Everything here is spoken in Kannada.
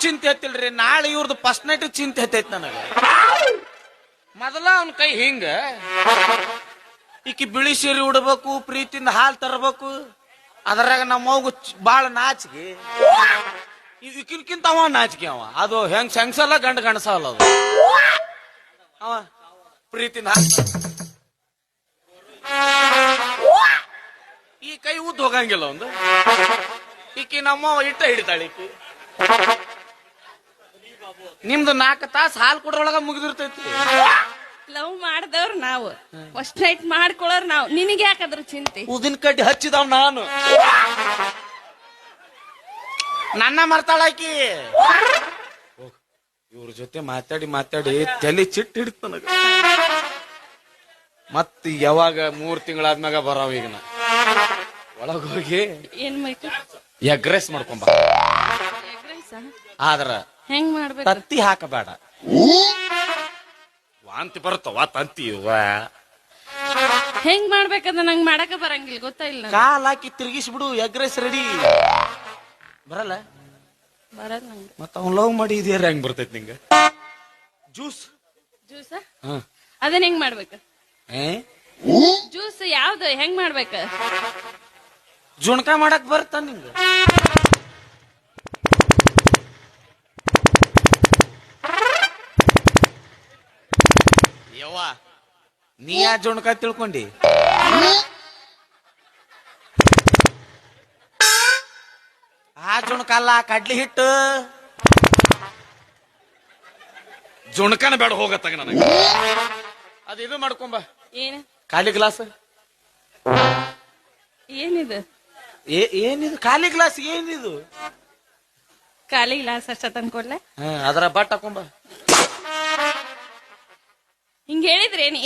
ಚಿಂತೆ ಐತಿಲ್ರಿ, ನಾಳೆ ಇವ್ರದ್ದು ಫಸ್ಟ್ ನೈಟ್ ಚಿಂತೆ ಐತೈತಿ ನನಗೆ. ಮೊದಲ ಅವನ ಕೈ ಹಿಂಗ, ಈಕಿ ಬಿಳಿ ಸೀರೆ ಉಡ್ಬೇಕು, ಪ್ರೀತಿಯಿಂದ ಹಾಲು ತರಬೇಕು, ಅದರಾಗ ನಮ್ಮ ಮಗು ಬಾಳ ನಾಚಿಗೆ, ಈಕಿನ್ಕಿಂತ ಅವ ನಾಚಿಕೆ. ಅವ ಅದು ಹೆಂಗ್ ಸೆಂಗ್ಸಲ್ಲ, ಗಂಡಸಲ್ಲ ಅದು. ಅವ ಪ್ರೀತಿಯಿಂದ ಈ ಕೈ ಉದ್ದು ಹೋಗಂಗಿಲ್ಲ ಒಂದು. ಈಕಿ ನಮ್ಮ ಇಟ್ಟ ಹಿಡಿತಾಳೆ ಈಕಿ. ನಿಮ್ದು 4 ತಾಸು ಹಾಲು ಕೊಡ್ರೊಳಗ ಮುಗಿದಿರ್ತೈತಿ. ಲವ್ ಮಾಡಿದವ್ರು ನಾವು, ಫಸ್ಟ್ ನೈಟ್ ಮಾಡ್ಕೊಳ್ಳೋರು ನಾವು. ನಿನಗೆ ಯಾಕಾದ್ರೂ ಚಿಂತೆ? ಉದಿನ ಕಡ್ಡಿ ಹಚ್ಚಿದವ್ ನಾನು. ನನ್ನ ಮರ್ತಾಳಾಕಿ. ಇವ್ರ ಜೊತೆ ಮಾತಾಡಿ ಮಾತಾಡಿ ತಲೆ ಚಿಟ್ಟು ಹಿಡಿತ ನನಗ. ಮತ್ ಯಾವಾಗ 3 ತಿಂಗಳಾದ್ಮ್ಯಾಗ ಬರಾವ. ಈಗ ನಾ ಒಳಗೋಗಿ ಏನ್ ಬೇಕು? ಎಗ್ ರೈಸ್ ಮಾಡ್ಕೊಂಬ. ಆದ್ರ ಹೆಂಗ್ ಮಾಡ್ಬೇಕು? ತತ್ತಿ ಹಾಕಬೇಡ, ವಾಂತಿ ಬರುತ್ತವ ತಂತಿ. ಹೆಂಗ್ ಮಾಡ್ಬೇಕಂದ್ರೆ ನಂಗೆ ಮಾಡಕ ಬರಂಗಿಲ್ಲ, ಗೊತ್ತಾಯಿಲ್ಲ. ಕಾಲ್ ಹಾಕಿ ತಿರ್ಗಿಸ್ಬಿಡು, ಎಗ್ ರೈಸ್ ರೆಡಿ. ಬರಲ್ಲ ಬರಲ್ಲ ನಂಗೆ. ಮತ್ತ ಅವ್ನ್ ಲವ್ ಮಾಡಿ ಇದೇರ ಹೆಂಗ್ ಬರ್ತೈತಿ ನಿಂಗ? ಜ್ಯೂಸ್ ಜ್ಯೂಸ ಅದನ್ನ ಹೆಂಗ್ ಮಾಡ್ಬೇಕು? ಜ್ಯೂಸ್ ಯಾವ್ದು ಹೆಂಗ್ ಮಾಡ್ಬೇಕ? ಜುಣ್ಕ ಮಾಡಕ್ ಬರ್ತ ನಿಂಗ? ಯವ್ವ, ನೀ ಯಾ ಜುಣ್ಕ ತಿಳ್ಕೊಂಡಿ? ಆ ಜುಣ್ಕ ಅಲ್ಲ, ಕಡ್ಲಿ ಹಿಟ್ಟು. ಜುಣ್ಕನ ಬೇಡ, ಹೋಗತ್ತಾಗ ನನಗೆ. ಅದು ಇದು ಮಾಡ್ಕೊಂಬ. ಏನ? ಖಾಲಿ ಗ್ಲಾಸ್. ಏನಿದು? ಏನಿದು ಖಾಲಿ ಗ್ಲಾಸ್? ಏನಿದು? ಖಾಲಿ ಗ್ಲಾಸ್ ಅಷ್ಟ ತಂದ್ಕೊಡ್ಲೆ. ಅದರ ಬಟ್ ಹಾಕೊಂಬ. ಹಿಂಗ ಹೇಳಿದ್ರೇನಿ?